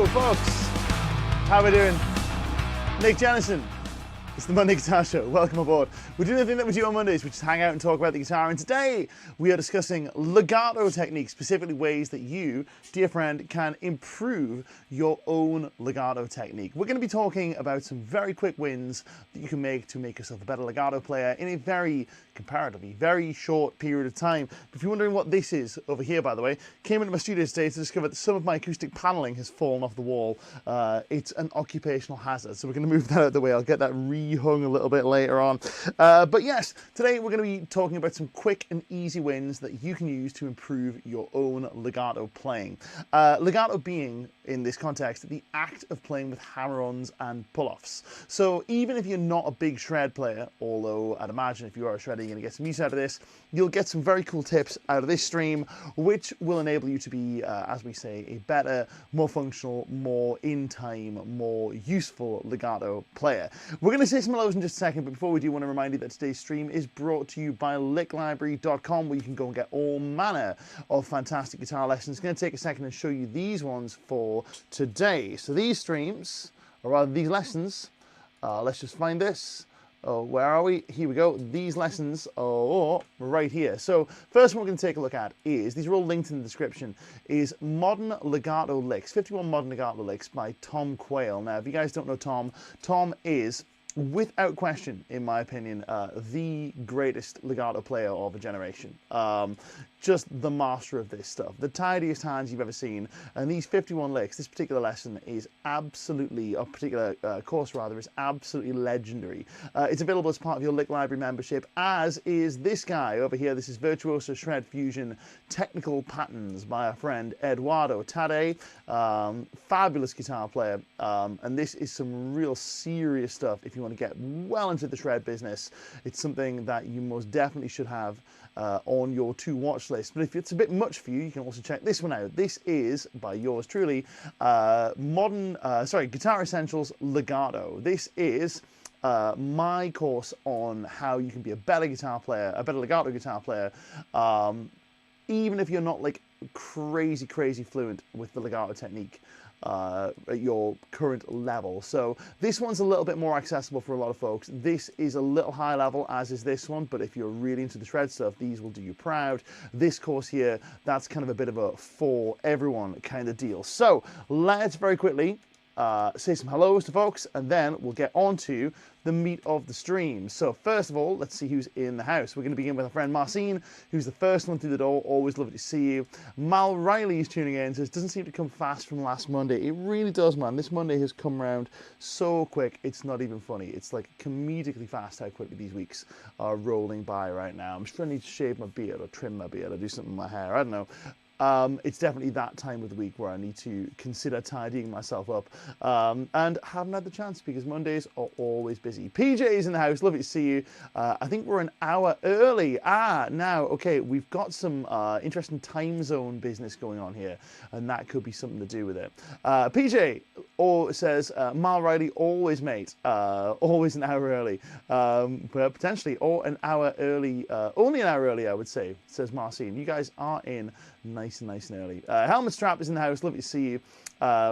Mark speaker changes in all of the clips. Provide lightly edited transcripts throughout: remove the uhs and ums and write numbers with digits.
Speaker 1: folks. How are we doing? Nick Jennison. It's the Monday Guitar Show. Welcome aboard. We're doing the thing that we do on Mondays, which is hang out and talk about the guitar. And today we are discussing legato techniques, specifically ways that you, dear friend, can improve your own legato technique. We're going to be talking about some very quick wins that you can make to make yourself a better legato player in a comparatively very short period of time. If you're wondering what this is over here, by the way, came into my studio today to discover that some of my acoustic paneling has fallen off the wall. It's an occupational hazard, so we're going to move that out of the way. I'll get that hung a little bit later on. But yes, today we're going to be talking about some quick and easy wins that you can use to improve your own legato playing. Legato being, in this context, the act of playing with hammer-ons and pull-offs. So even if you're not a big shred player, although I'd imagine if you are a shredder, you're going to get some use out of this, you'll get some very cool tips out of this stream, which will enable you to be, as we say, a better, more functional, more in-time, more useful legato player. We're going to say some hellos in just a second, but before we do, I want to remind you that today's stream is brought to you by licklibrary.com, where you can go and get all manner of fantastic guitar lessons. It's going to take a second and show you these ones for today. So these streams, or rather these lessons, let's just find this. Oh, where are we? Here we go. These lessons are right here. So first one we're going to take a look at is, these are all linked in the description, is Modern Legato Licks, 51 Modern Legato Licks by Tom Quayle. Now, if you guys don't know Tom, Tom is, without question, in my opinion, the greatest legato player of a generation. Just the master of this stuff. The tidiest hands you've ever seen. And these 51 licks, this particular lesson is absolutely, or particular course rather, is absolutely legendary. It's available as part of your Lick Library membership, as is this guy over here. This is Virtuoso Shred Fusion Technical Patterns by our friend Eduardo Tade. Fabulous guitar player. And this is some real serious stuff if you want to get well into the shred business. It's something that you most definitely should have on your to-watch list. But if it's a bit much for you, you can also check this one out. This is, by yours truly, Guitar Essentials Legato. This is my course on how you can be a better guitar player, a better legato guitar player, even if you're not like crazy fluent with the legato technique at your current level. So this one's a little bit more accessible for a lot of folks. This is a little high level, as is this one, but if you're really into the shred stuff, these will do you proud. This course here, that's kind of a bit of a for everyone kind of deal. So let's very quickly say some hellos to folks, and then we'll get on to the meat of the stream. So first of all, let's see who's in the house. We're going to begin with our friend Marcin, who's the first one through the door. Always lovely to see you. Mal Riley is tuning in, says, doesn't seem to come fast from last Monday. It really does, man. This Monday has come around so quick, it's not even funny. It's like comedically fast how quickly these weeks are rolling by right now. I'm sure I need to shave my beard or trim my beard or do something with my hair. I don't know. It's definitely that time of the week where I need to consider tidying myself up, and haven't had the chance because Mondays are always busy. PJ is in the house, lovely to see you. I think we're an hour early. Now, okay, we've got some interesting time zone business going on here, and that could be something to do with it. PJ says, Mal Riley, always mate, always an hour early, but potentially or an hour early, only an hour early, I would say, says Marcin. You guys are in nice and early. Helmet Strap is in the house. Lovely to see you.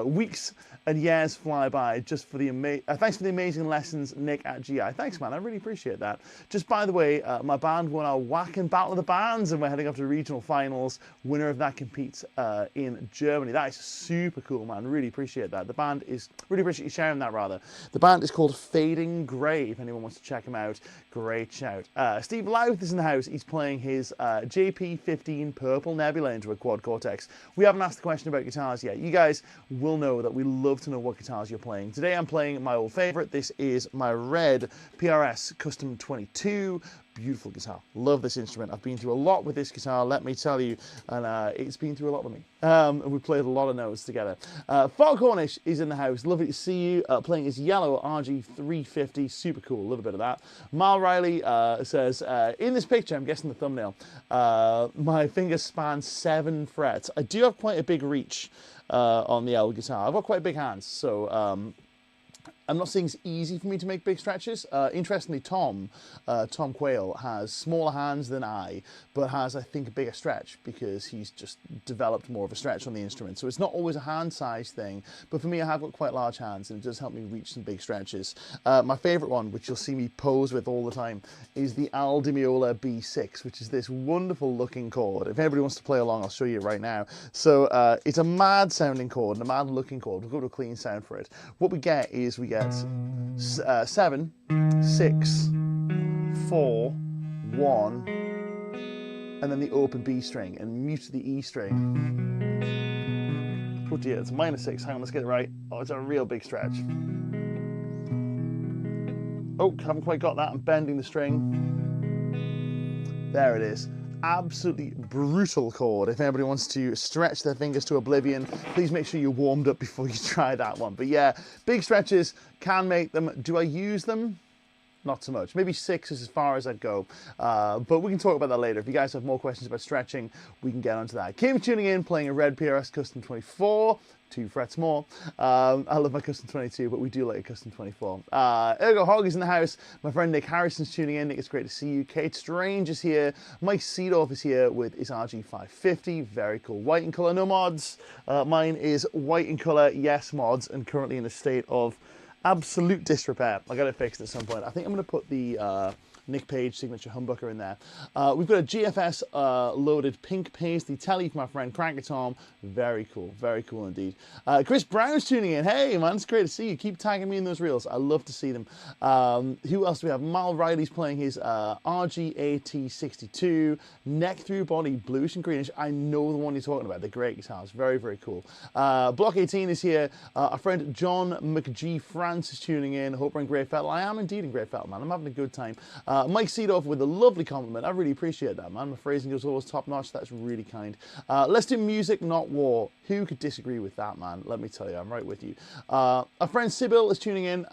Speaker 1: Weeks and years fly by. Just for the thanks for the amazing lessons, Nick at GI. Thanks, man. I really appreciate that. Just by the way, my band won our Wacken Battle of the Bands, and we're heading up to regional finals. Winner of that competes in Germany. That is super cool, man. Really appreciate that. The band is really appreciate you sharing that. Rather, the band is called Fading Grey. If anyone wants to check them out, great shout. Steve Louth is in the house. He's playing his JP15 Purple Nebula into a quad Cortex. We haven't asked the question about guitars yet. You guys will know that we love to know what guitars you're playing. Today I'm playing my old favorite. This is my red PRS Custom 22. Beautiful guitar. Love this instrument. I've been through a lot with this guitar, let me tell you, and it's been through a lot with me. And we played a lot of notes together. Fog Cornish is in the house. Lovely to see you. Playing his yellow RG350. Super cool. A little bit of that. Mal Riley says, in this picture, I'm guessing the thumbnail, my fingers span 7 frets. I do have quite a big reach on the L guitar. I've got quite big hands, so I'm not saying it's easy for me to make big stretches. Interestingly, Tom Quayle has smaller hands than I, but has, I think, a bigger stretch because he's just developed more of a stretch on the instrument. So it's not always a hand size thing, but for me, I have got quite large hands and it does help me reach some big stretches. My favorite one, which you'll see me pose with all the time, is the Al Di Meola B6, which is this wonderful looking chord. If anybody wants to play along, I'll show you right now. So it's a mad sounding chord and a mad looking chord. We'll go to a clean sound for it. What we get is we get 7, 6, 4, 1, and then the open B string and mute the E string. Oh dear, it's a -6. Hang on, let's get it right. Oh, it's a real big stretch. Oh, haven't quite got that. I'm bending the string. There it is. Absolutely brutal chord. If anybody wants to stretch their fingers to oblivion, please make sure you're warmed up before you try that one. But yeah, big stretches, can make them. Do I use them? Not so much. Maybe 6 is as far as I'd go. But we can talk about that later. If you guys have more questions about stretching, we can get onto that. Came tuning in, playing a red PRS Custom 24. 2 frets more. I love my Custom 22, but we do like a Custom 24. Ergo Hog is in the house. My friend Nick Harrison's tuning in. Nick, it's great to see you. Kate Strange is here. Mike Seedorf is here with his RG550. Very cool. White in colour, no mods. Mine is white in colour, yes mods, and currently in a state of absolute disrepair. I got it fixed at some point. I think I'm going to put the Nick Page signature humbucker in there. We've got a GFS loaded pink paisley telly from my friend Cranker Tom. Very cool indeed. Chris Brown's tuning in. Hey man, it's great to see you. Keep tagging me in those reels. I love to see them. Who else do we have? Mal Riley's playing his RG-AT62 neck through body, bluish and greenish. I know the one you're talking about. The great guitars. Very, very cool. Block 18 is here. Our friend John McGee France is tuning in. Hope we're in Great Fettle. I am indeed in Great Fettle, man. I'm having a good time. Mike Seedorf with a lovely compliment. I really appreciate that, man. My phrasing is always top notch. That's really kind. Let's do music, not war. Who could disagree with that, man? Let me tell you, I'm right with you. Our friend Sybil is tuning in.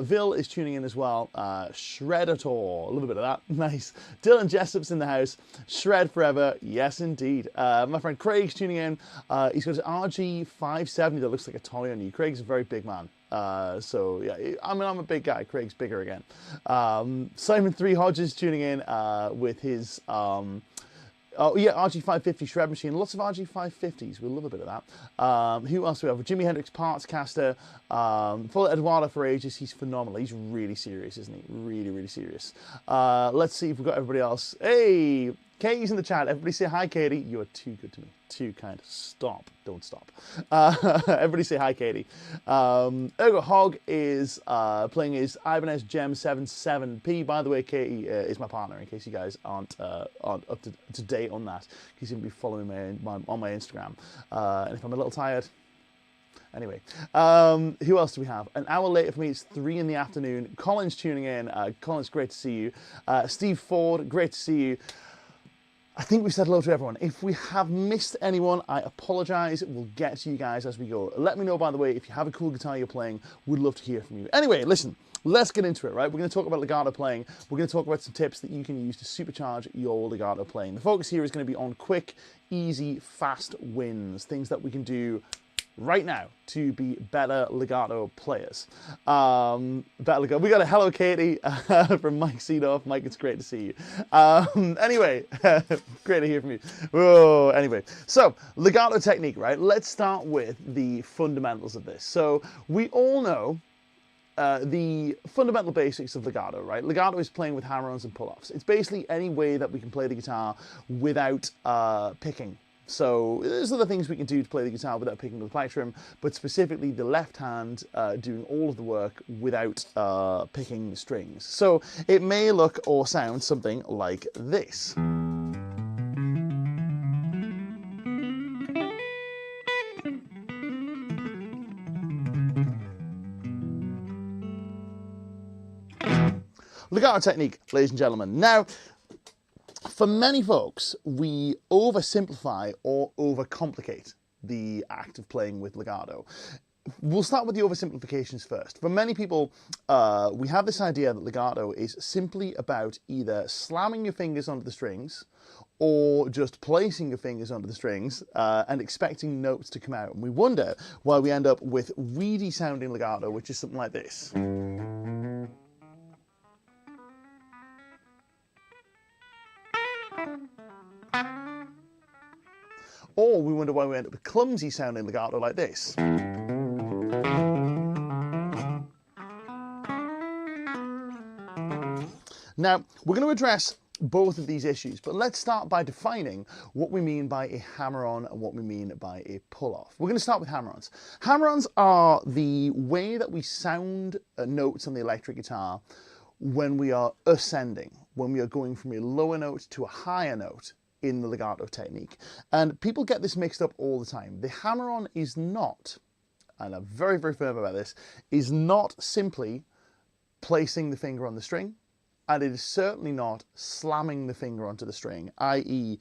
Speaker 1: Vil is tuning in as well. Shreddator, a little bit of that. Nice. Dylan Jessup's in the house. Shred forever. Yes, indeed. My friend Craig's tuning in. He's got his RG570 that looks like a toy on you. Craig's a very big man. So yeah, I mean, I'm a big guy. Craig's bigger again. Simon 3 Hodges tuning in with his oh yeah, RG550 shred machine. Lots of RG550s. We'll love a bit of that. Who else do we have? Jimi Hendrix Parts Caster. Follow Eduardo for ages. He's phenomenal. He's really serious, isn't he? Really, really serious. Let's see if we've got everybody else. Hey, Katie's in the chat. Everybody say hi, Katie. You are too good to me. Too kind. Stop. Don't stop. Everybody say hi, Katie. Ergo Hog is playing his Ibanez Gem 77P. By the way, Katie is my partner, in case you guys aren't up to date on that. He's going to be following me on my Instagram. And if I'm a little tired, anyway, who else do we have? An hour later for me, it's 3 in the afternoon. Colin's tuning in. Colin's, great to see you. Steve Ford, great to see you. I think we've said hello to everyone. If we have missed anyone, I apologise. We'll get to you guys as we go. Let me know, by the way, if you have a cool guitar you're playing. We'd love to hear from you. Anyway, listen, let's get into it, right? We're going to talk about legato playing. We're going to talk about some tips that you can use to supercharge your legato playing. The focus here is going to be on quick, easy, fast wins. Things that we can do right now to be better legato players. Better legato. We got a hello, Katie, from Mike Seedorf. Mike, it's great to see you. Anyway, great to hear from you. Whoa, anyway, so legato technique, right? Let's start with the fundamentals of this. So we all know the fundamental basics of legato, right? Legato is playing with hammer-ons and pull-offs. It's basically any way that we can play the guitar without picking. So there's other things we can do to play the guitar without picking the plectrum, but specifically the left hand doing all of the work without picking the strings. So it may look or sound something like this. Legato technique, ladies and gentlemen. Now, for many folks, we oversimplify or overcomplicate the act of playing with legato. we'll start with the oversimplifications first. For many people, we have this idea that legato is simply about either slamming your fingers onto the strings or just placing your fingers onto the strings and expecting notes to come out. And we wonder why we end up with weedy sounding legato, which is something like this. Or we wonder why we end up with clumsy sounding legato like this. Now, we're going to address both of these issues, but let's start by defining what we mean by a hammer-on and what we mean by a pull-off. We're going to start with hammer-ons. Hammer-ons are the way that we sound notes on the electric guitar when we are ascending, when we are going from a lower note to a higher note in the legato technique. And people get this mixed up all the time. The hammer-on is not, and I'm very, very firm about this, is not simply placing the finger on the string, and it is certainly not slamming the finger onto the string, i.e.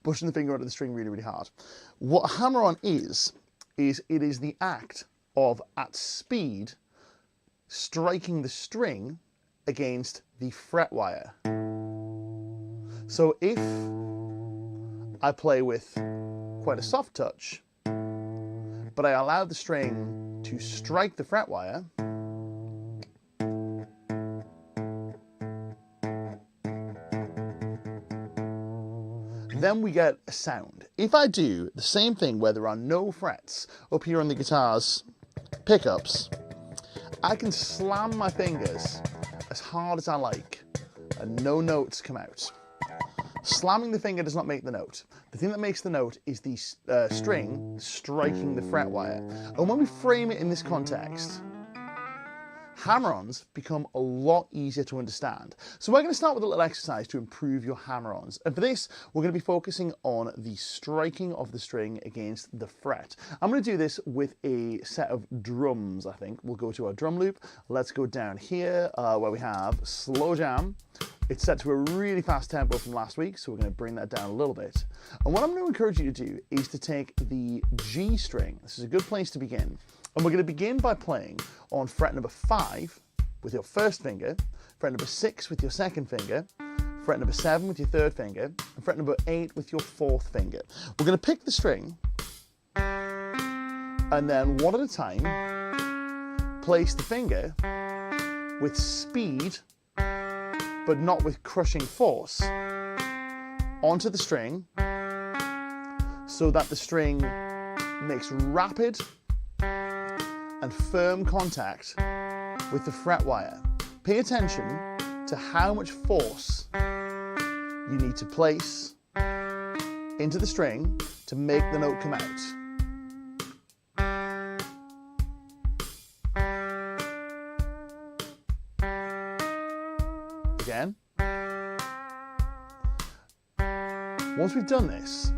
Speaker 1: pushing the finger onto the string really, really hard. What a hammer-on is it is the act of, at speed, striking the string against the fret wire. So if I play with quite a soft touch, but I allow the string to strike the fret wire, then we get a sound. If I do the same thing where there are no frets up here on the guitar's pickups, I can slam my fingers as hard as I like and no notes come out. Slamming the finger does not make the note. The thing that makes the note is the string striking the fret wire. And when we frame it in this context, hammer-ons become a lot easier to understand. So we're going to start with a little exercise to improve your hammer-ons. And for this, we're going to be focusing on the striking of the string against the fret. I'm going to do this with a set of drums, I think. We'll go to our drum loop. Let's go down here where we have slow jam. It's set to a really fast tempo from last week, so we're going to bring that down a little bit. And what I'm going to encourage you to do is to take the G string. This is a good place to begin. And we're going to begin by playing on fret number 5 with your first finger, fret number 6 with your second finger, fret number 7 with your third finger, and fret number 8 with your fourth finger. We're going to pick the string, and then one at a time, place the finger with speed, but not with crushing force, onto the string so that the string makes rapid and firm contact with the fret wire. Pay attention to how much force you need to place into the string to make the note come out. Again. Once we've done this,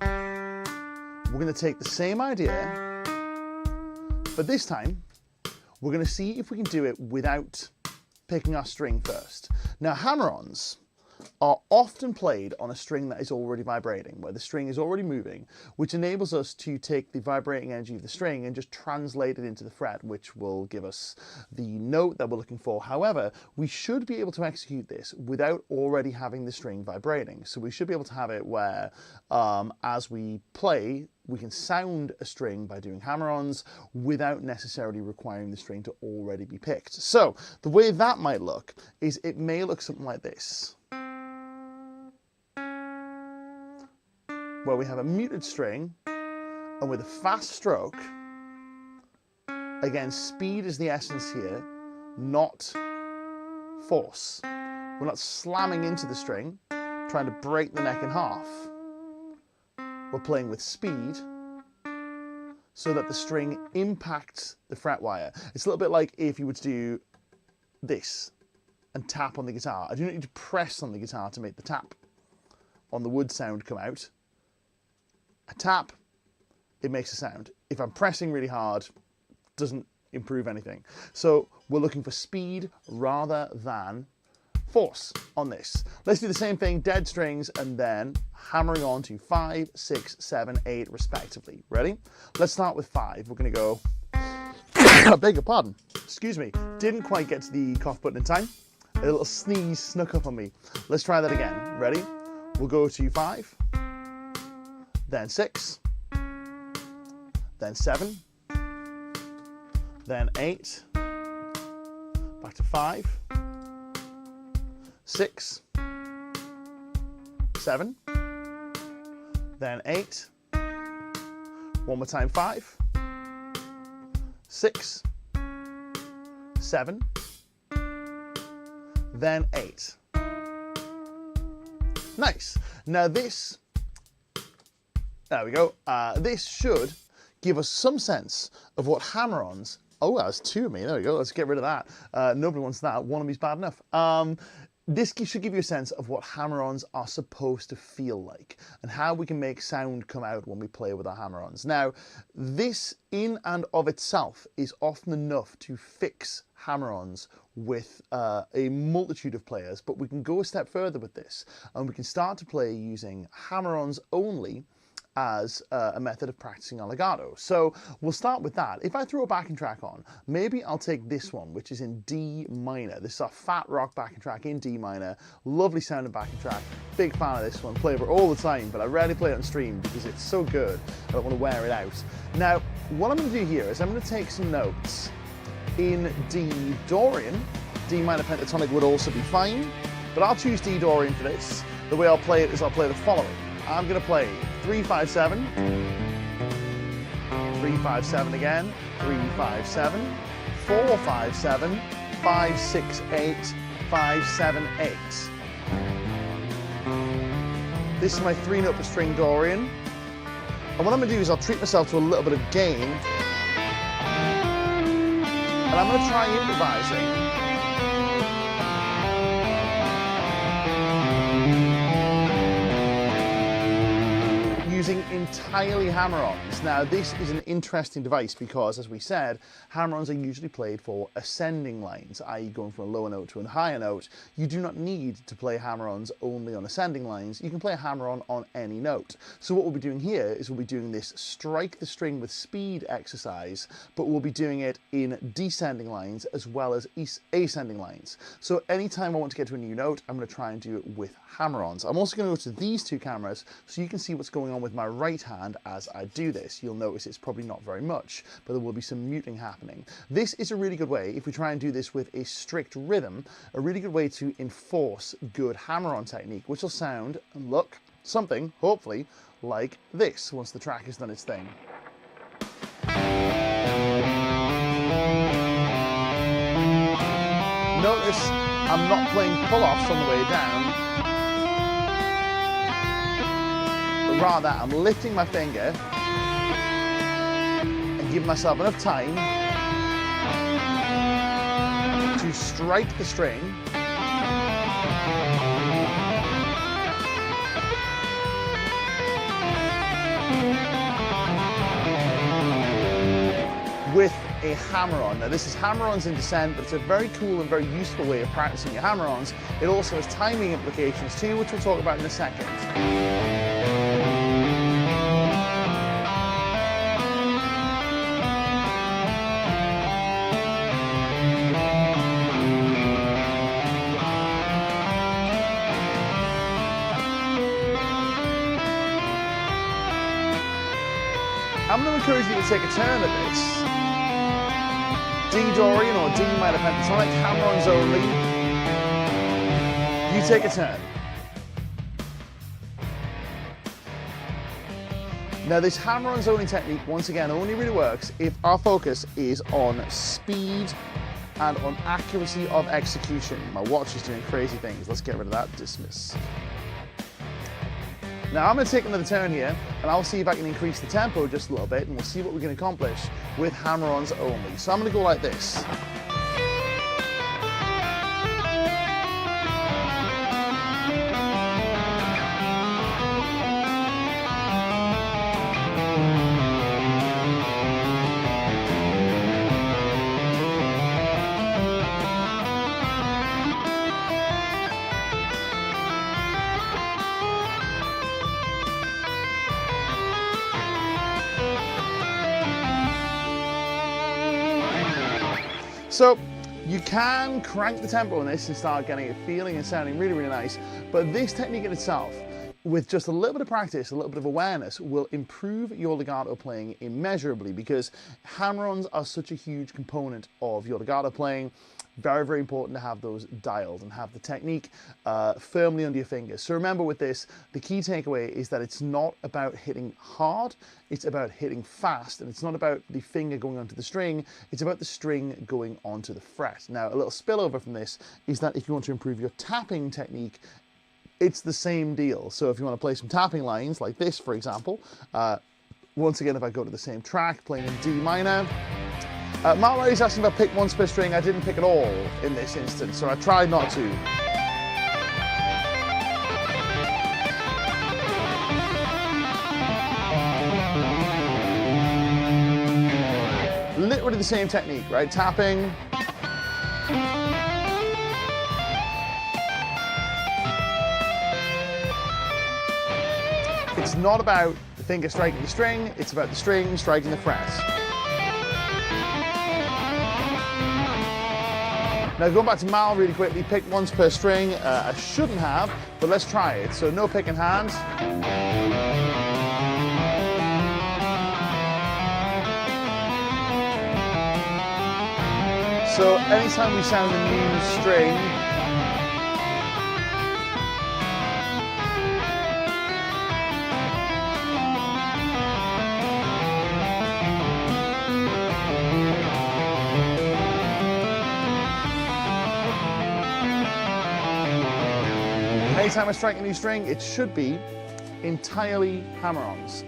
Speaker 1: we're going to take the same idea, but this time we're going to see if we can do it without picking our string first. Now, hammer-ons are often played on a string that is already vibrating, where the string is already moving, which enables us to take the vibrating energy of the string and just translate it into the fret, which will give us the note that we're looking for. However, we should be able to execute this without already having the string vibrating. So we should be able to have it where, as we play, we can sound a string by doing hammer-ons without necessarily requiring the string to already be picked. So the way that might look is it may look something like this, where we have a muted string, and with a fast stroke, again, speed is the essence here, not force. We're not slamming into the string, trying to break the neck in half. We're playing with speed so that the string impacts the fret wire. It's a little bit like if you were to do this and tap on the guitar. I do not need to press on the guitar to make the tap on the wood sound come out. I tap, it makes a sound. If I'm pressing really hard, it doesn't improve anything. So we're looking for speed rather than force on this. Let's do the same thing, dead strings, and then hammering on to 5, 6, 7, 8 respectively. Ready? Let's start with 5. We're going to go, I beg your pardon, excuse me, didn't quite get to the cough button in time. A little sneeze snuck up on me. Let's try that again. Ready? We'll go to 5, then 6, then 7, then 8, back to 5, 6, 7, then 8, one more time, 5, 6, 7, then 8. Nice. Now this, there we go. This should give us some sense of what hammer-ons. Oh, that's 2 of me. There we go. Let's get rid of that. Nobody wants that. One of me's bad enough. This should give you a sense of what hammer-ons are supposed to feel like and how we can make sound come out when we play with our hammer-ons. Now, this in and of itself is often enough to fix hammer-ons with a multitude of players, but we can go a step further with this and we can start to play using hammer-ons only as a method of practicing on legato. So we'll start with that. If I throw a backing track on, maybe I'll take this one, which is in D minor. This is a fat rock backing track in D minor. Lovely sounding backing track. Big fan of this one. Play it all the time, but I rarely play it on stream because it's so good. I don't want to wear it out. Now, what I'm going to do here is I'm going to take some notes in D Dorian. D minor pentatonic would also be fine, but I'll choose D Dorian for this. The way I'll play it is I'll play the following. I'm going to play 3, 5, 7, 3, 5, 7 again, 3, 5, 7, 4, 5, 7, 5, 6, 8, 5, 7, 8. This is my 3-note per string Dorian. And what I'm going to do is I'll treat myself to a little bit of gain. And I'm going to try improvising. Using entirely hammer-ons. Now this is an interesting device because, as we said, hammer-ons are usually played for ascending lines, i.e. going from a lower note to a higher note. You do not need to play hammer-ons only on ascending lines. You can play a hammer-on on any note. So what we'll be doing here is we'll be doing this strike the string with speed exercise, but we'll be doing it in descending lines as well as ascending lines. So anytime I want to get to a new note, I'm going to try and do it with hammer-ons. I'm also going to go to these two cameras so you can see what's going on with my right hand as I do this. You'll notice it's probably not very much, but there will be some muting happening. This is a really good way, if we try and do this with a strict rhythm, a really good way to enforce good hammer-on technique, which will sound and look something, hopefully, like this once the track has done its thing. Notice I'm not playing pull-offs on the way down. Rather, I'm lifting my finger and giving myself enough time to strike the string with a hammer-on. Now this is hammer-ons in descent, but it's a very cool and very useful way of practicing your hammer-ons. It also has timing implications too, which we'll talk about in a second. I'm going to encourage you to take a turn at this. D Dorian or D minor pentatonic, hammer-ons only. You take a turn. Now this hammer-ons only technique, once again, only really works if our focus is on speed and on accuracy of execution. My watch is doing crazy things. Let's get rid of that. Dismiss. Now I'm going to take another turn here and I'll see if I can increase the tempo just a little bit and we'll see what we can accomplish with hammer-ons only. So I'm going to go like this. So you can crank the tempo on this and start getting it feeling and sounding really, really nice, but this technique in itself, with just a little bit of practice, a little bit of awareness, will improve your legato playing immeasurably, because hammer-ons are such a huge component of your legato playing. Very, very important to have those dialed and have the technique firmly under your fingers. So remember with this, the key takeaway is that it's not about hitting hard, it's about hitting fast, and it's not about the finger going onto the string, it's about the string going onto the fret. Now, a little spillover from this is that if you want to improve your tapping technique, it's the same deal. So if you want to play some tapping lines like this, for example, once again, if I go to the same track, playing in D minor, Marley's asking if I pick one per string. I didn't pick it all in this instance, so I tried not to. Literally the same technique, right? Tapping. It's not about the finger striking the string, it's about the string striking the fret. Now going back to Mal really quickly, pick once per string. I shouldn't have, but let's try it. So no pick in hand. So anytime we sound a new string, anytime I strike a new string, it should be entirely hammer-ons.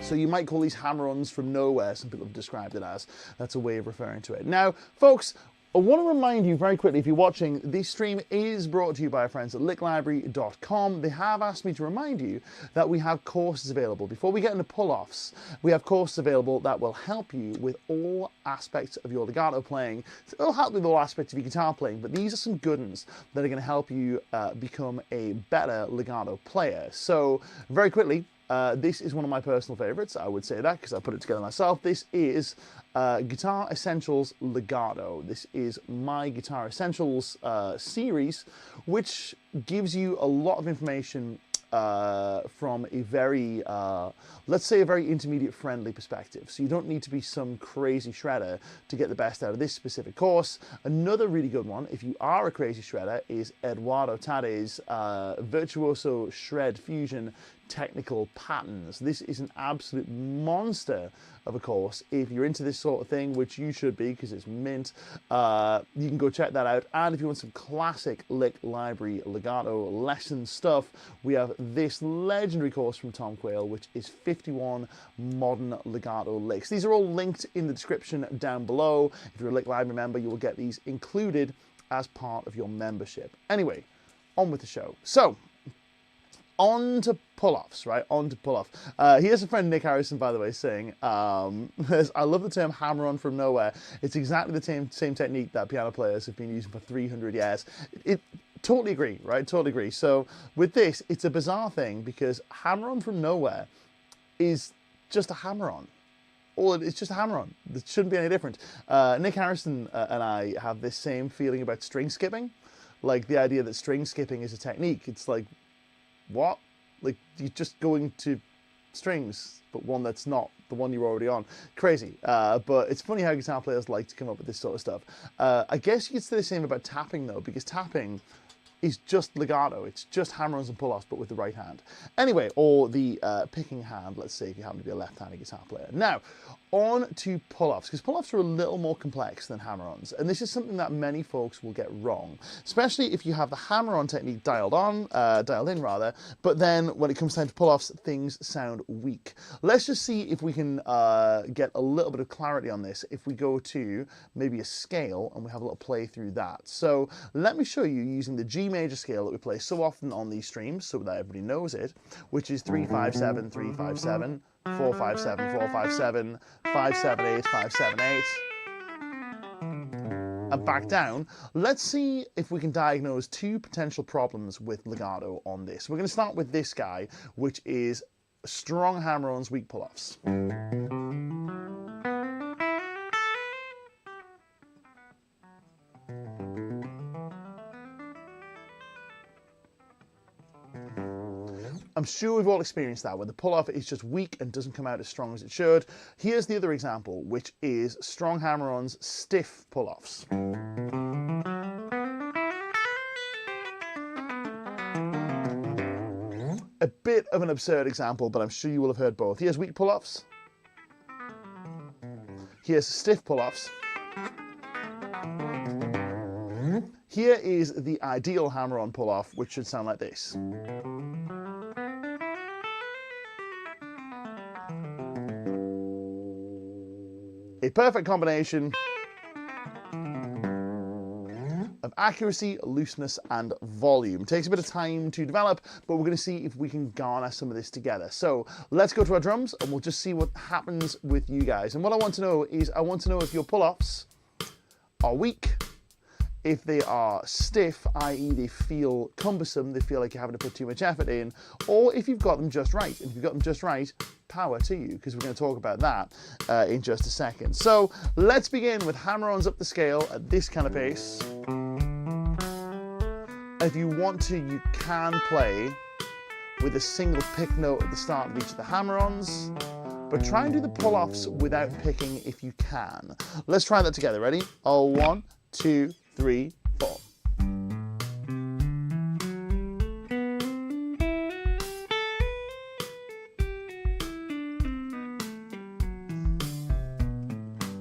Speaker 1: So you might call these hammer-ons from nowhere, some people have described it as. That's a way of referring to it. Now, folks, I want to remind you very quickly, if you're watching, this stream is brought to you by our friends at licklibrary.com. They have asked me to remind you that we have courses available. Before we get into pull-offs, we have courses available that will help you with all aspects of your legato playing. It'll help with all aspects of your guitar playing, but these are some good ones that are going to help you become a better legato player. So, very quickly, this is one of my personal favorites. I would say that because I put it together myself. This is Guitar Essentials Legato. This is my Guitar Essentials series, which gives you a lot of information from a very, let's say a very intermediate friendly perspective. So you don't need to be some crazy shredder to get the best out of this specific course. Another really good one, if you are a crazy shredder, is Eduardo Tade's Virtuoso Shred Fusion Technical Patterns. This is an absolute monster of a course. If you're into this sort of thing, which you should be because it's mint, you can go check that out. And if you want some classic Lick Library legato lesson stuff, we have this legendary course from Tom Quayle, which is 51 modern legato licks. These are all linked in the description down below. If you're a Lick Library member, you will get these included as part of your membership. Anyway, on with the show. So, on to pull-offs, right? On to pull-off. Here's a friend, Nick Harrison, by the way, saying, I love the term hammer-on from nowhere. It's exactly the same technique that piano players have been using for 300 years. Totally agree, right? Totally agree. So with this, it's a bizarre thing because hammer-on from nowhere is just a hammer-on. Or it's just a hammer-on. It shouldn't be any different. Nick Harrison and I have this same feeling about string skipping. Like the idea that string skipping is a technique. It's like, what? Like, you're just going to strings, but one that's not the one you're already on. Crazy. But it's funny how guitar players like to come up with this sort of stuff. I guess you could say the same about tapping, though, because tapping is just legato. It's just hammer-ons and pull-offs, but with the right hand. Anyway, or the picking hand, let's say, if you happen to be a left-handed guitar player. Now, on to pull-offs, because pull-offs are a little more complex than hammer-ons, and this is something that many folks will get wrong, especially if you have the hammer-on technique dialed in, but then when it comes time to pull-offs, things sound weak. Let's just see if we can get a little bit of clarity on this if we go to maybe a scale and we have a little play through that. So let me show you using the G major scale that we play so often on these streams so that everybody knows it, which is 3-5-7, 3-5-7, 4-5-7, 4-5-7, 5-7-8, 5-7-8, and back down. Let's see if we can diagnose two potential problems with legato on this. We're going to start with this guy, which is strong hammer-ons, weak pull-offs. I'm sure we've all experienced that, where the pull-off is just weak and doesn't come out as strong as it should. Here's the other example, which is strong hammer-ons, stiff pull-offs. A bit of an absurd example, but I'm sure you will have heard both. Here's weak pull-offs. Here's stiff pull-offs. Here is the ideal hammer-on pull-off, which should sound like this. A perfect combination of accuracy, looseness, and volume. It takes a bit of time to develop, but we're going to see if we can garner some of this together. So let's go to our drums, and we'll just see what happens with you guys. And what I want to know is, I want to know if your pull-offs are weak, if they are stiff, i.e. they feel cumbersome, they feel like you're having to put too much effort in, or if you've got them just right. And if you've got them just right, power to you, because we're going to talk about that in just a second. So let's begin with hammer-ons up the scale at this kind of pace. If you want to, you can play with a single pick note at the start of each of the hammer-ons, but try and do the pull-offs without picking if you can. Let's try that together. Ready? Oh, 1, 2, 3, 4.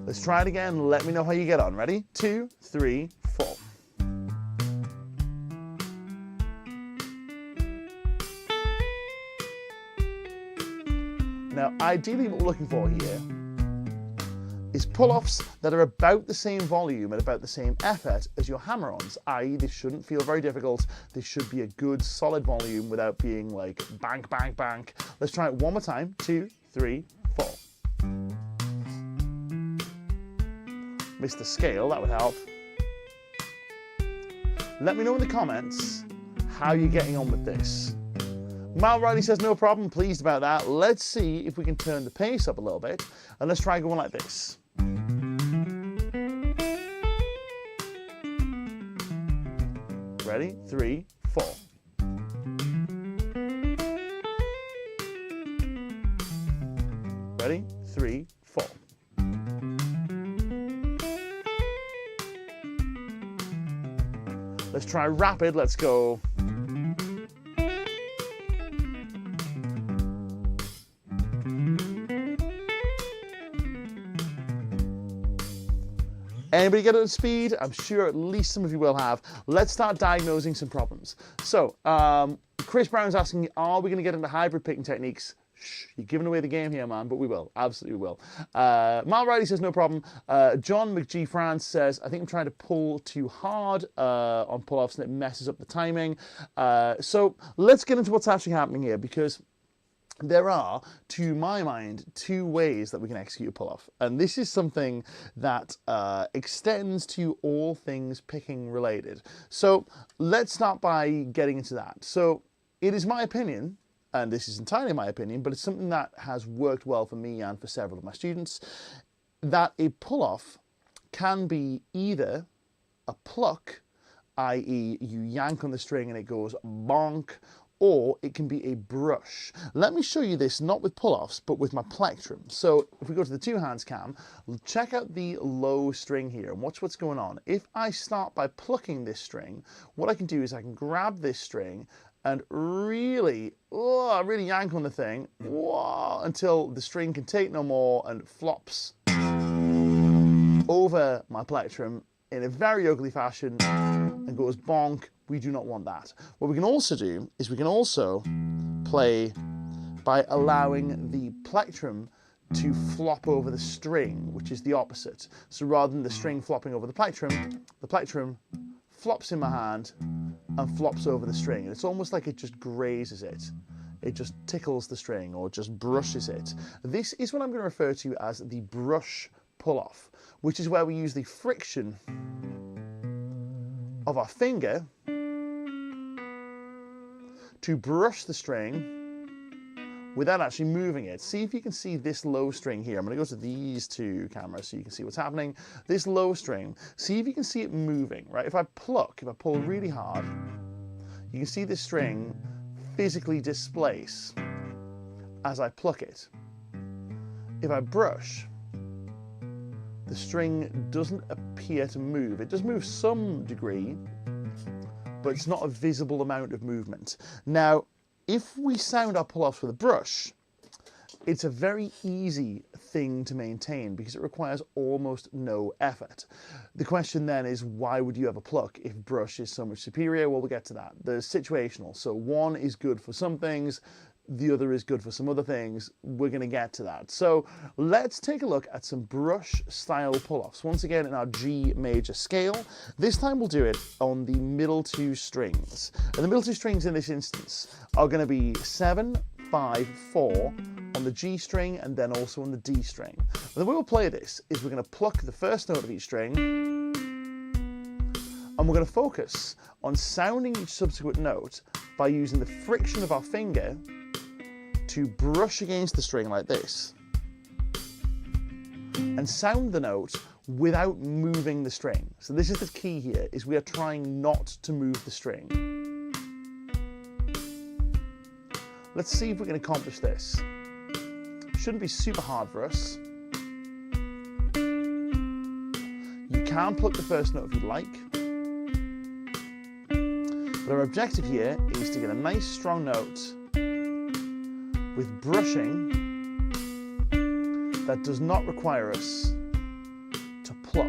Speaker 1: Let's try it again. Let me know how you get on. Ready? 2, 3, 4. Now, ideally what we're looking for here is pull-offs that are about the same volume and about the same effort as your hammer-ons, i.e. they shouldn't feel very difficult. They should be a good, solid volume without being like bank, bank, bank. Let's try it one more time. 2, 3, 4. Missed the scale, that would help. Let me know in the comments how you're getting on with this. Mal Riley says, no problem, pleased about that. Let's see if we can turn the pace up a little bit, and let's try going like this. Ready? 3, 4. Ready? 3, 4. Let's try rapid. Let's go. Anybody get up to speed? I'm sure at least some of you will have. Let's start diagnosing some problems. So, Chris Brown's asking, are we going to get into hybrid picking techniques? Shh, you're giving away the game here, man, but we will. Absolutely will. Mal Riley says, no problem. John McGee France says, I think I'm trying to pull too hard on pull-offs and it messes up the timing. So let's get into what's actually happening here, because there are, to my mind, 2 ways that we can execute a pull-off. And this is something that extends to all things picking related. So let's start by getting into that. So it is my opinion, and this is entirely my opinion, but it's something that has worked well for me and for several of my students, that a pull-off can be either a pluck, i.e. you yank on the string and it goes bonk, or it can be a brush. Let me show you this, not with pull-offs, but with my plectrum. So if we go to the 2 hands cam, check out the low string here and watch what's going on. If I start by plucking this string, what I can do is I can grab this string and really yank on the thing until the string can take no more and flops over my plectrum in a very ugly fashion and goes bonk. We do not want that. What we can also do is we can also play by allowing the plectrum to flop over the string, which is the opposite. So rather than the string flopping over the plectrum flops in my hand and flops over the string. And it's almost like it just grazes it. It just tickles the string or just brushes it. This is what I'm going to refer to as the brush pull-off, which is where we use the friction of our finger to brush the string without actually moving it. See if you can see this low string here. I'm going to go to these 2 cameras so you can see what's happening. This low string, see if you can see it moving, right? If I pull really hard, you can see this string physically displace as I pluck it. If I brush, the string doesn't appear to move. It does move some degree, but it's not a visible amount of movement. Now, if we sound our pull-offs with a brush, it's a very easy thing to maintain because it requires almost no effort. The question then is, why would you ever pluck if brush is so much superior? Well, we'll get to that. There's situational. So one is good for some things, the other is good for some other things. We're going to get to that. So let's take a look at some brush style pull-offs. Once again in our G major scale. This time we'll do it on the middle two strings. And the middle two strings in this instance are going to be 7, 5, 4 on the G string and then also on the D string. And the way we'll play this is we're going to pluck the first note of each string and we're going to focus on sounding each subsequent note by using the friction of our finger to brush against the string like this and sound the note without moving the string. So this is the key here, is we are trying not to move the string. Let's see if we can accomplish this. Shouldn't be super hard for us. You can pluck the first note if you'd like. But our objective here is to get a nice strong note with brushing that does not require us to pluck.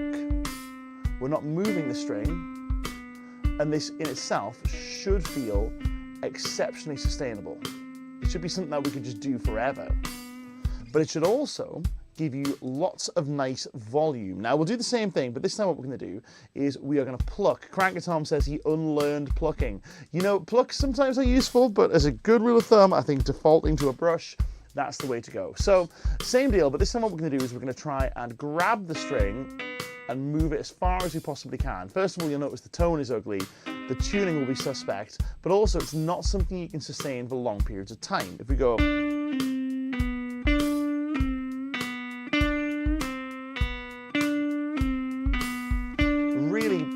Speaker 1: We're not moving the string, and this in itself should feel exceptionally sustainable. It should be something that we could just do forever. But it should also give you lots of nice volume. Now we'll do the same thing, but this time what we're going to do is we are going to pluck. Cranker Tom says he unlearned plucking. You know, plucks sometimes are useful, but as a good rule of thumb, I think defaulting to a brush, that's the way to go. So same deal, but this time what we're going to do is we're going to try and grab the string and move it as far as we possibly can. First of all, you'll notice the tone is ugly, the tuning will be suspect, but also it's not something you can sustain for long periods of time. If we go, really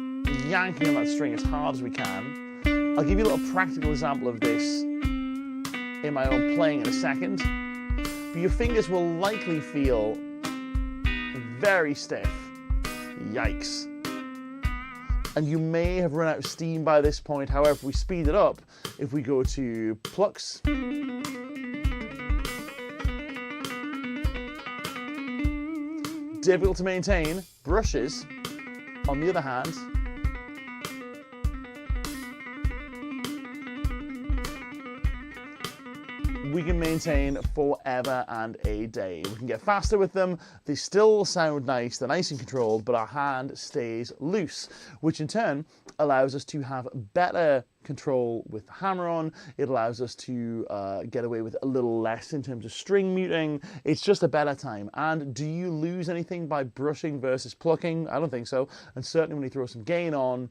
Speaker 1: yanking on that string as hard as we can. I'll give you a little practical example of this in my own playing in a second, but your fingers will likely feel very stiff. Yikes. And you may have run out of steam by this point. However, if we speed it up, if we go to plucks, difficult to maintain. Brushes, on the other hand, we can maintain forever and a day. We can get faster with them. They still sound nice, they're nice and controlled, but our hand stays loose, which in turn allows us to have better control with the hammer on. It allows us to get away with a little less in terms of string muting. It's just a better time. And do you lose anything by brushing versus plucking? I don't think so. And certainly when you throw some gain on,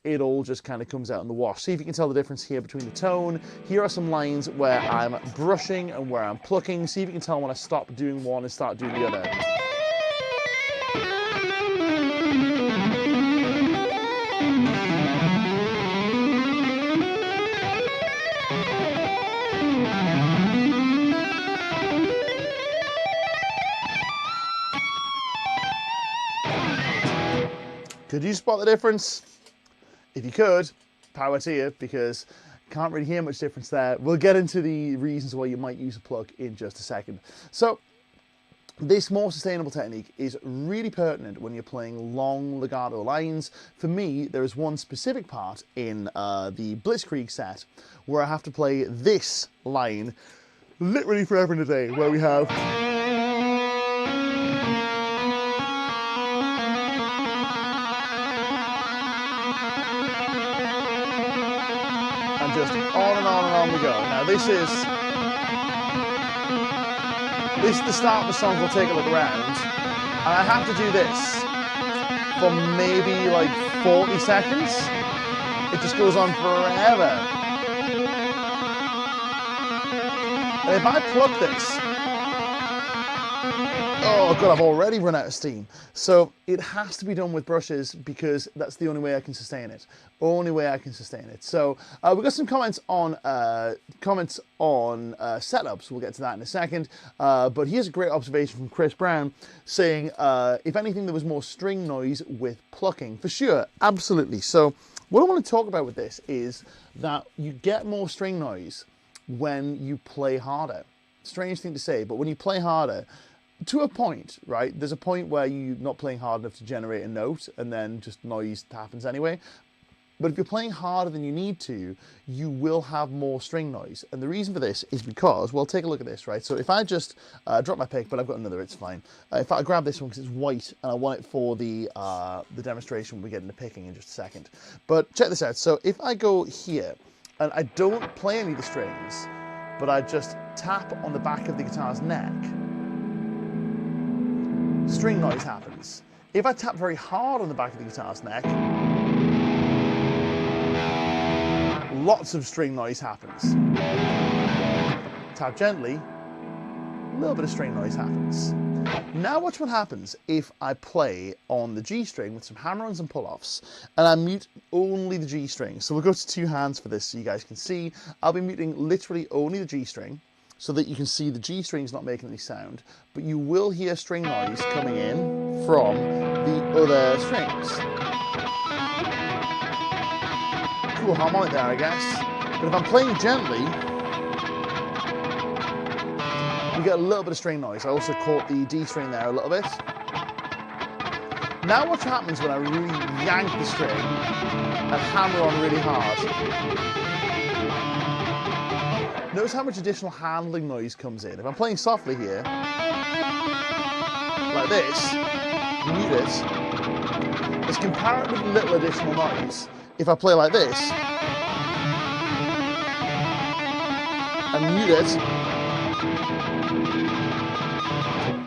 Speaker 1: it all just kind of comes out in the wash. See if you can tell the difference here between the tone. Here are some lines where I'm brushing and where I'm plucking. See if you can tell when I stop doing one and start doing the other. Could you spot the difference? If you could, power to you, because can't really hear much difference there. We'll get into the reasons why you might use a pluck in just a second. So this more sustainable technique is really pertinent when you're playing long legato lines. For me, there is one specific part in the Blitzkrieg set where I have to play this line literally forever and a day, where we have just on and on and on we go. Now this is the start of the song. We'll take a look around, and I have to do this for maybe like 40 seconds. It just goes on forever. And if I pluck this, Oh God, I've already run out of steam. So it has to be done with brushes because that's the only way I can sustain it. Only way I can sustain it. So we've got some comments on setups. We'll get to that in a second. But here's a great observation from Chris Brown saying, if anything, there was more string noise with plucking. For sure, absolutely. So what I want to talk about with this is that you get more string noise when you play harder. Strange thing to say, but when you play harder, to a point, right? There's a point where you're not playing hard enough to generate a note and then just noise happens anyway. But if you're playing harder than you need to, you will have more string noise. And the reason for this is because, well, take a look at this, right? So if I just drop my pick, but I've got another, it's fine. If I grab this one because it's white and I want it for the demonstration, we get into picking in just a second. But check this out. So if I go here and I don't play any of the strings, but I just tap on the back of the guitar's neck, string noise happens. If I tap very hard on the back of the guitar's neck, lots of string noise happens. Tap gently, a little bit of string noise happens. Now watch what happens if I play on the G string with some hammer-ons and pull-offs, and I mute only the G string. So we'll go to two hands for this so you guys can see. I'll be muting literally only the G string, so that you can see the G string's not making any sound, but you will hear string noise coming in from the other strings. Cool harmonic there, I guess. But if I'm playing gently, you get a little bit of string noise. I also caught the D string there a little bit. Now what happens when I really yank the string and hammer on really hard? Notice how much additional handling noise comes in. If I'm playing softly here, like this, mute it, there's comparatively little additional noise. If I play like this, and mute it,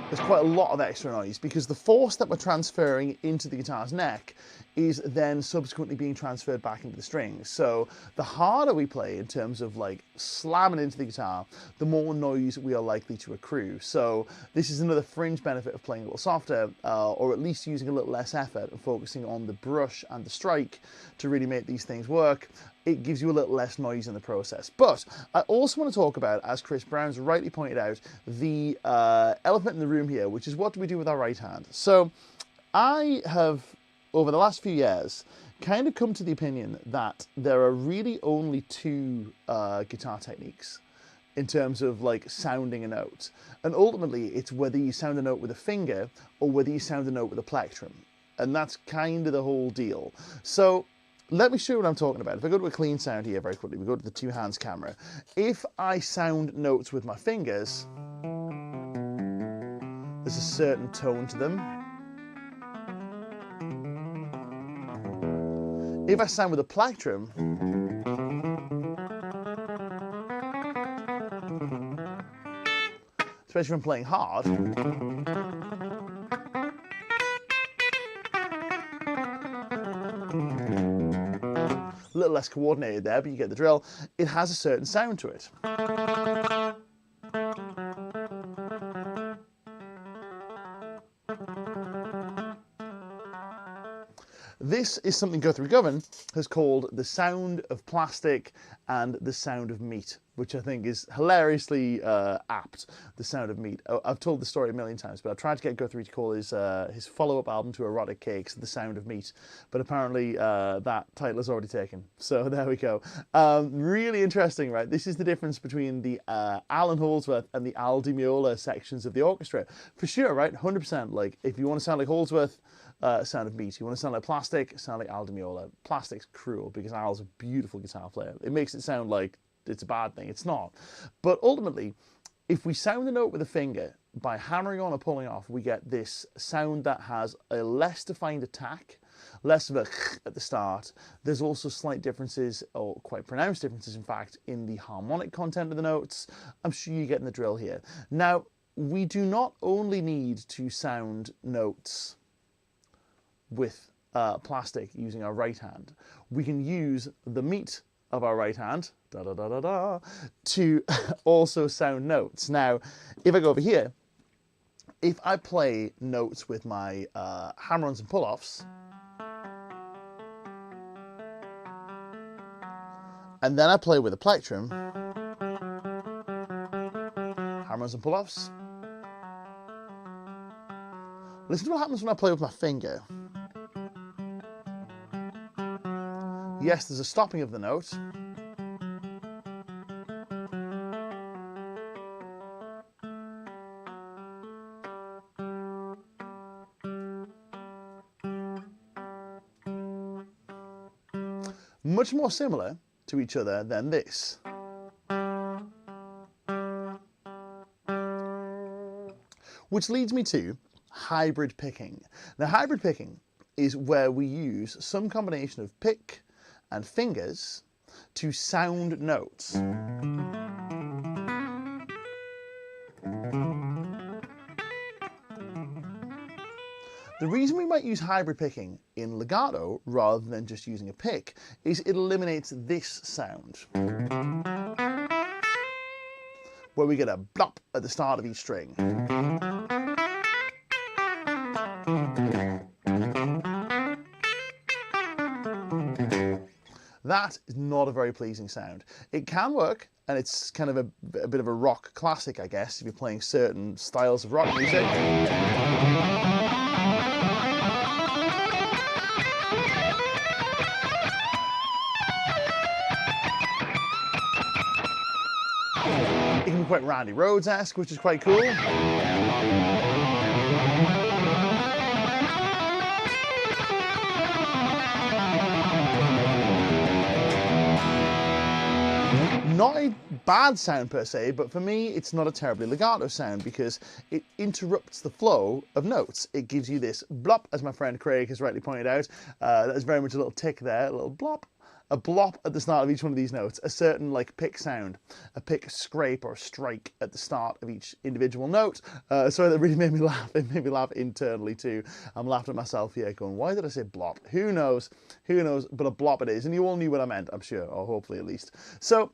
Speaker 1: there's quite a lot of extra noise because the force that we're transferring into the guitar's neck is then subsequently being transferred back into the strings. So the harder we play in terms of like slamming into the guitar, the more noise we are likely to accrue. So this is another fringe benefit of playing a little softer, or at least using a little less effort and focusing on the brush and the strike to really make these things work. It gives you a little less noise in the process. But I also want to talk about, as Chris Brown's rightly pointed out, the elephant in the room here, which is what do we do with our right hand? So I have, over the last few years, kind of come to the opinion that there are really only two guitar techniques in terms of like sounding a note. And ultimately, it's whether you sound a note with a finger or whether you sound a note with a plectrum. And that's kind of the whole deal. So let me show you what I'm talking about. If I go to a clean sound here very quickly, we go to the two hands camera. If I sound notes with my fingers, there's a certain tone to them. If I sound with a plectrum, especially when I'm playing hard, a little less coordinated there, but you get the drill. It has a certain sound to it. This is something Guthrie Govan has called the sound of plastic and the sound of meat, which I think is hilariously apt, the sound of meat. I've told the story a million times, but I tried to get Guthrie to call his follow-up album to Erotic Cakes The Sound of Meat, but apparently that title is already taken. So there we go. Really interesting, right? This is the difference between the Alan Holdsworth and the Al Di Meola sections of the orchestra. For sure, right? 100%. Like, if you want to sound like Holdsworth, sound of meat. You want to sound like Plastic, sound like Al Di Meola. Plastic's cruel because Al's a beautiful guitar player. It makes it sound like it's a bad thing. It's not. But ultimately, if we sound the note with a finger, by hammering on or pulling off, we get this sound that has a less defined attack, less of a at the start. There's also slight differences, or quite pronounced differences, in fact, in the harmonic content of the notes. I'm sure you're getting the drill here. Now, we do not only need to sound notes with plastic using our right hand. We can use the meat of our right hand, to also sound notes. Now, if I go over here, if I play notes with my hammer-ons and pull-offs, and then I play with a plectrum, hammer-ons and pull-offs, listen to what happens when I play with my finger. Yes, there's a stopping of the note. Much more similar to each other than this. Which leads me to hybrid picking. Now, hybrid picking is where we use some combination of pick and fingers to sound notes. The reason we might use hybrid picking in legato rather than just using a pick is it eliminates this sound, where we get a blop at the start of each string. That is not a very pleasing sound. It can work, and it's kind of a bit of a rock classic, I guess, if you're playing certain styles of rock music. It can be quite Randy Rhoads-esque, which is quite cool. Not a bad sound per se, but for me it's not a terribly legato sound because it interrupts the flow of notes. It gives you this blop, as my friend Craig has rightly pointed out. That is very much a little tick there, a little blop. A blop at the start of each one of these notes, a certain like pick sound, a pick scrape or strike at the start of each individual note. Sorry, that really made me laugh. It made me laugh internally too. I'm laughing at myself here going, why did I say blop? Who knows? Who knows? But a blop it is. And you all knew what I meant, I'm sure, or hopefully at least. So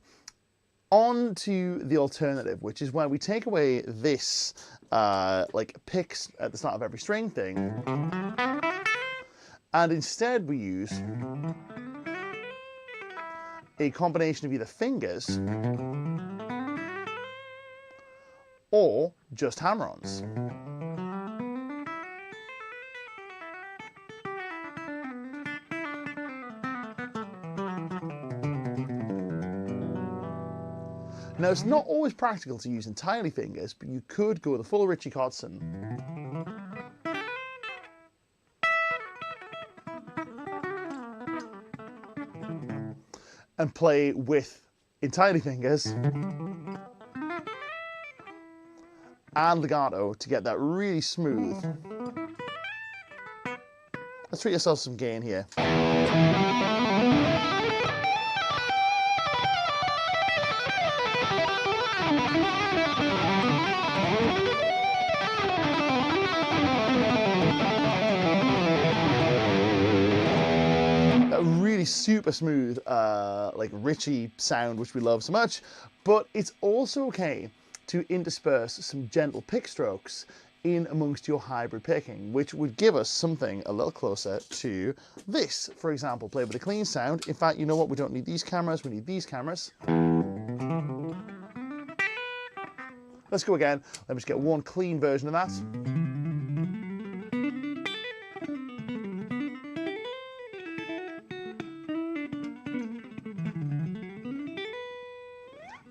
Speaker 1: on to the alternative, which is where we take away this like picks at the start of every string thing. And instead we use a combination of either fingers or just hammer-ons. Now, it's not always practical to use entirely fingers, but you could go with a full Richie Kotzen. And play with entirely fingers and legato to get that really smooth. Let's treat ourselves some gain here. Really super smooth, like Richie sound, which we love so much, but it's also okay to intersperse some gentle pick strokes in amongst your hybrid picking, which would give us something a little closer to this. For example, play with a clean sound. In fact, you know what? We don't need these cameras, we need these cameras. Let's go again. Let me just get one clean version of that.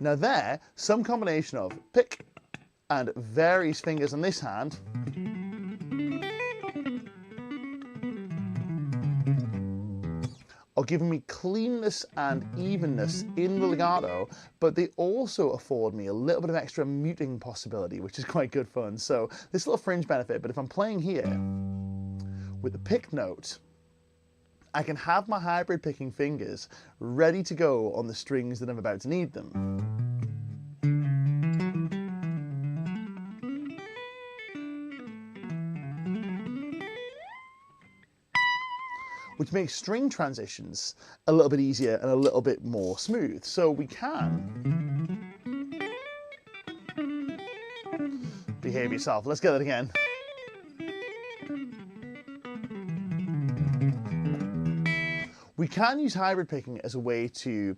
Speaker 1: Now there, some combination of pick and various fingers on this hand are giving me cleanness and evenness in the legato, but they also afford me a little bit of extra muting possibility, which is quite good fun. So this little fringe benefit, but if I'm playing here with the pick note, I can have my hybrid picking fingers ready to go on the strings that I'm about to need them. Which makes string transitions a little bit easier and a little bit more smooth. So we can Behave yourself. Let's get it again. We can use hybrid picking as a way to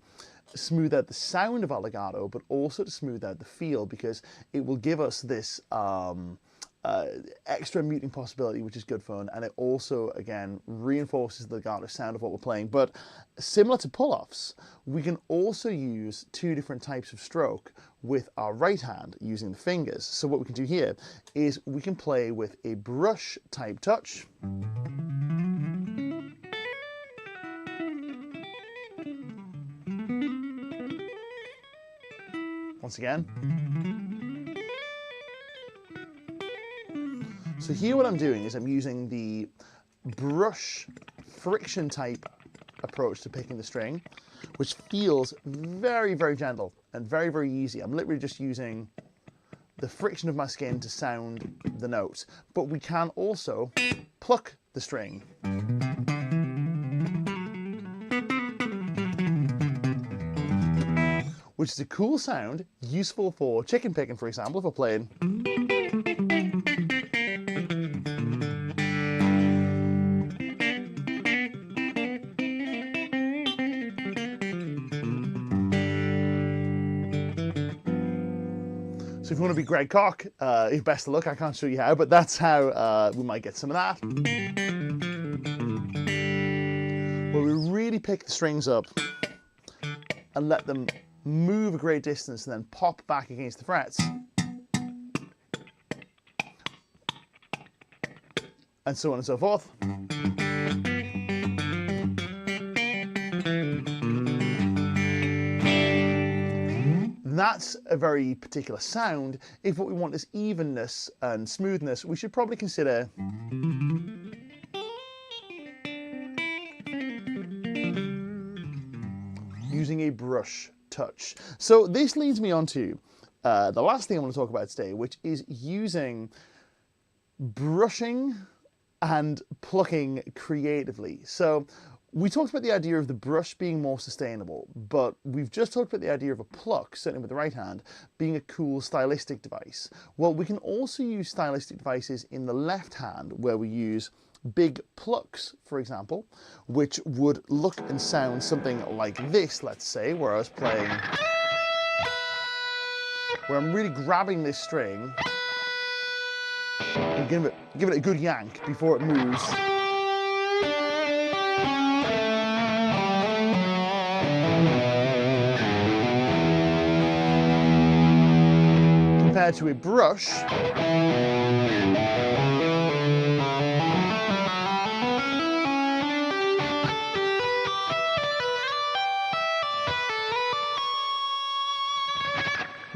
Speaker 1: smooth out the sound of our legato, but also to smooth out the feel, because it will give us this extra muting possibility, which is good fun, and it also, again, reinforces the legato sound of what we're playing. But similar to pull-offs, we can also use two different types of stroke with our right hand using the fingers. So what we can do here is we can play with a brush type touch. Once again. So here what I'm doing is I'm using the brush friction type approach to picking the string, which feels very, very gentle and very, very easy. I'm literally just using the friction of my skin to sound the notes, but we can also pluck the string. Which is a cool sound, useful for chicken picking, for example, if we're playing. So if you want to be Greg Koch, best of luck. I can't show you how, but that's how we might get some of that. Where we really pick the strings up and let them move a great distance and then pop back against the frets. And so on and so forth. That's a very particular sound. If what we want is evenness and smoothness, we should probably consider using a brush touch. So this leads me on to the last thing I want to talk about today, which is using brushing and plucking creatively. So we talked about the idea of the brush being more sustainable, but we've just talked about the idea of a pluck, certainly with the right hand, being a cool stylistic device. Well, we can also use stylistic devices in the left hand, where we use big plucks, for example, which would look and sound something like this, let's say, where I was playing, where I'm really grabbing this string and give it a good yank before it moves. Compared to a brush,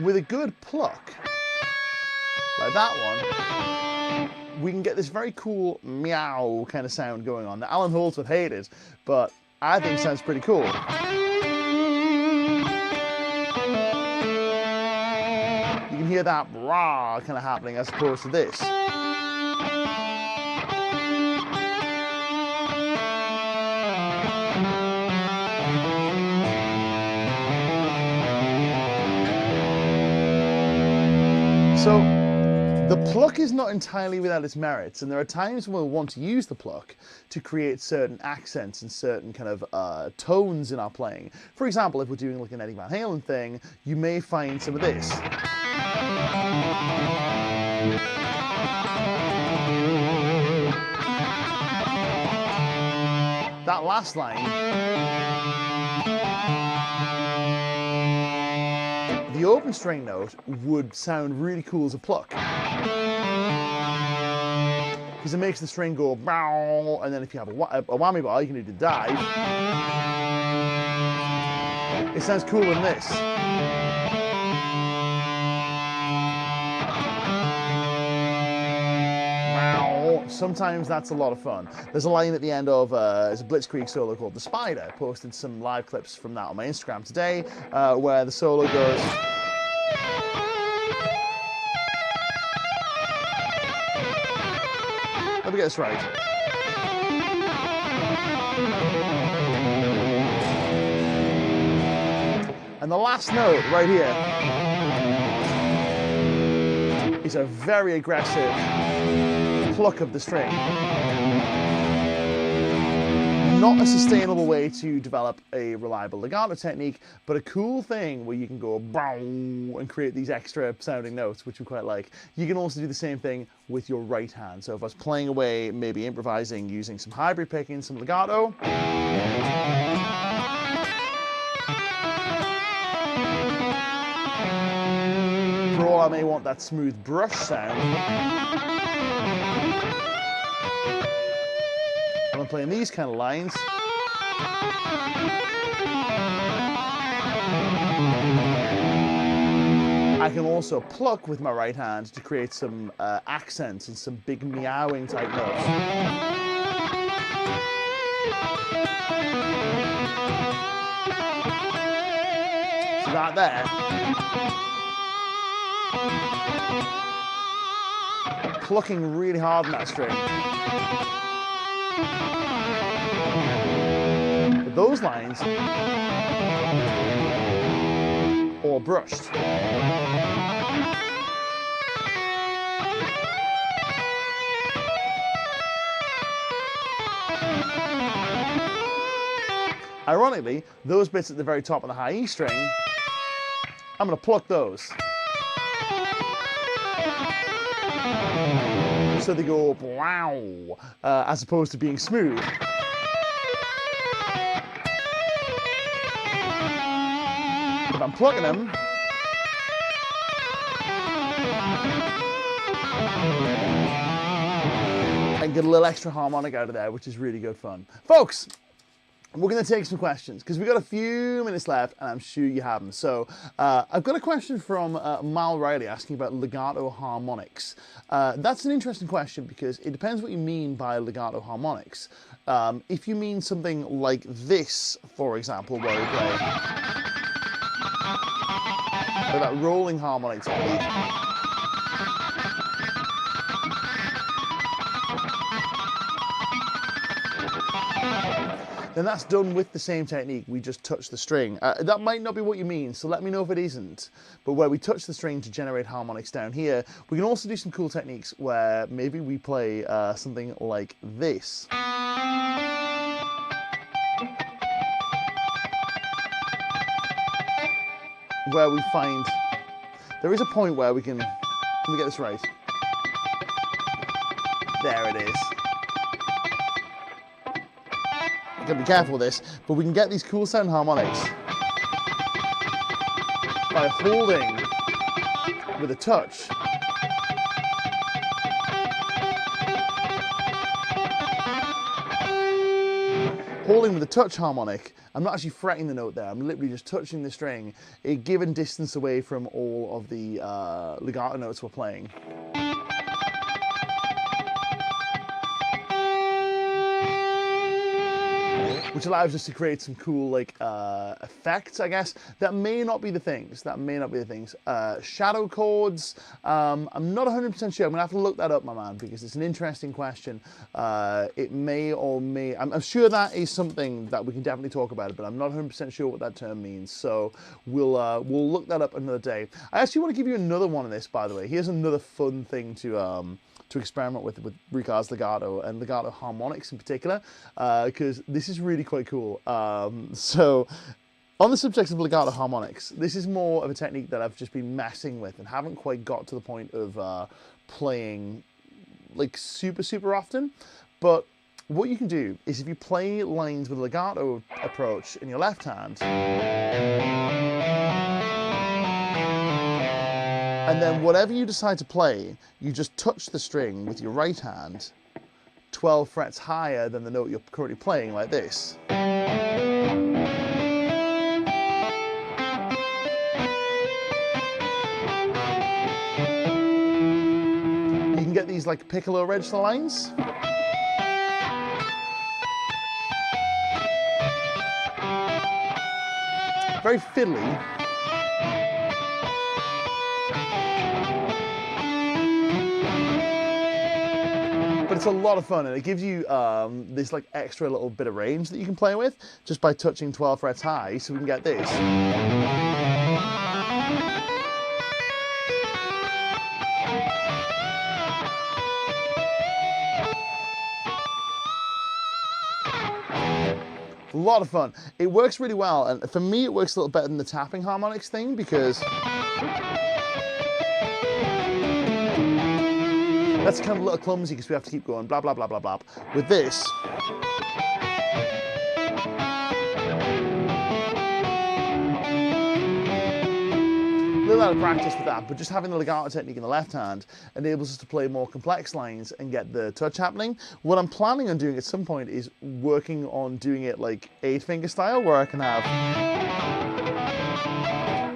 Speaker 1: with a good pluck, like that one, we can get this very cool meow kind of sound going on that Alan Holdsworth hated, but I think sounds pretty cool. You can hear that rah kind of happening as opposed to this. So the pluck is not entirely without its merits, and there are times when we'll want to use the pluck to create certain accents and certain kind of tones in our playing. For example, if we're doing like an Eddie Van Halen thing, you may find some of this. That last line, the open string note would sound really cool as a pluck, because it makes the string go bow, and then if you have a whammy bar, you can do the dive. It sounds cooler than this. Sometimes that's a lot of fun. There's a line at the end of it's a Blitzkrieg solo called The Spider. I posted some live clips from that on my Instagram today, where the solo goes. Let me get this right. And the last note right here is a very aggressive pluck of the string. Not a sustainable way to develop a reliable legato technique, but a cool thing where you can go bow and create these extra sounding notes, which we quite like. You can also do the same thing with your right hand. So if I was playing away, maybe improvising using some hybrid picking, some legato. For all I may want that smooth brush sound. When I'm playing these kind of lines, I can also pluck with my right hand to create some accents and some big meowing type notes. So that there, plucking really hard on that string. But those lines, or brushed. Ironically, those bits at the very top of the high E string, I'm going to pluck those. So they go wow, as opposed to being smooth. If I'm plucking them, and get a little extra harmonic out of there, which is really good fun. Folks, we're going to take some questions because we've got a few minutes left and I'm sure you have them. So I've got a question from Mal Riley asking about legato harmonics. That's an interesting question because it depends what you mean by legato harmonics. If you mean something like this, for example, where we play that rolling harmonic technique, then that's done with the same technique. We just touch the string. That might not be what you mean, so let me know if it isn't. But where we touch the string to generate harmonics down here, we can also do some cool techniques where maybe we play something like this. Where we find, there is a point where we can, let me get this right. There it is. Gotta be careful with this, but we can get these cool sound harmonics by holding with a touch. Holding with a touch harmonic, I'm not actually fretting the note there, I'm literally just touching the string, a given distance away from all of the legato notes we're playing. Which allows us to create some cool like effects, I guess. That may not be the things. Shadow chords, I'm not 100% sure. I'm gonna have to look that up, my man, because it's an interesting question. It may or may, I'm sure that is something that we can definitely talk about it, but I'm not 100% sure what that term means. So we'll look that up another day. I actually want to give you another one of this, by the way. Here's another fun thing to experiment with Ricard's legato and legato harmonics in particular, because this is really quite cool. So on the subject of legato harmonics, this is more of a technique that I've just been messing with and haven't quite got to the point of playing like super often. But what you can do is if you play lines with a legato approach in your left hand, and then whatever you decide to play, you just touch the string with your right hand 12 frets higher than the note you're currently playing, like this. You can get these like piccolo register lines. Very fiddly. But it's a lot of fun, and it gives you this like extra little bit of range that you can play with just by touching 12 frets high, so we can get this. A lot of fun. It works really well, and for me, it works a little better than the tapping harmonics thing because that's kind of a little clumsy because we have to keep going blah, blah, blah, blah, blah. With this, a little out of practice with that, but just having the legato technique in the left hand enables us to play more complex lines and get the touch happening. What I'm planning on doing at some point is working on doing it like 8-finger style, where I can have...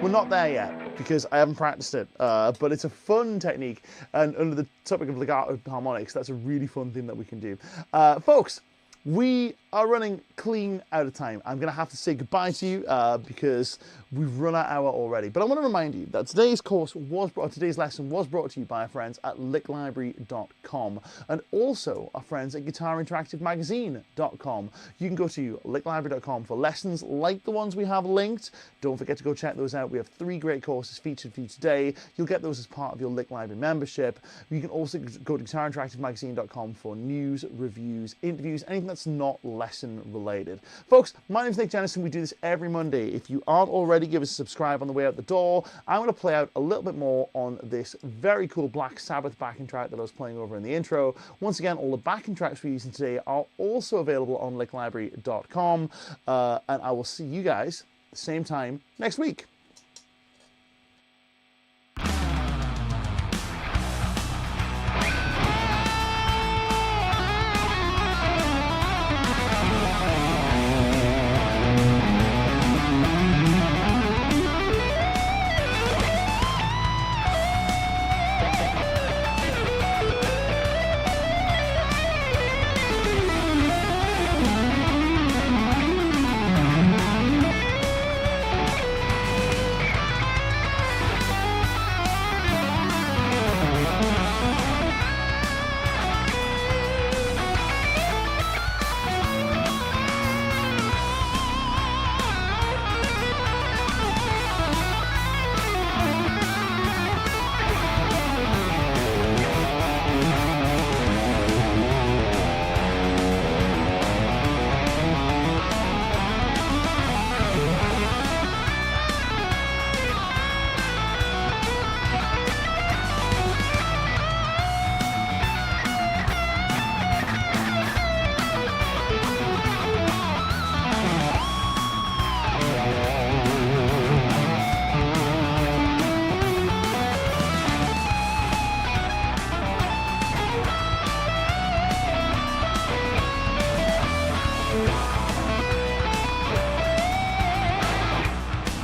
Speaker 1: We're not there yet because I haven't practiced it, but it's a fun technique, and under the topic of legato harmonics, that's a really fun thing that we can do. Folks, we are running clean out of time. I'm going to have to say goodbye to you because we've run our hour already. But I want to remind you that today's lesson was brought to you by our friends at licklibrary.com and also our friends at guitarinteractivemagazine.com. You can go to licklibrary.com for lessons like the ones we have linked. Don't forget to go check those out. We have 3 great courses featured for you today. You'll get those as part of your Lick Library membership. You can also go to guitarinteractivemagazine.com for news, reviews, interviews, anything that's not lesson related. Folks, my name's Nick Jennison. We do this every Monday. If you aren't already, give us a subscribe on the way out the door. I'm going to play out a little bit more on this very cool Black Sabbath backing track that I was playing over in the intro. Once again, all the backing tracks we're using today are also available on licklibrary.com, and I will see you guys the same time next week.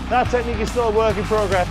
Speaker 1: That technique is still a work in progress.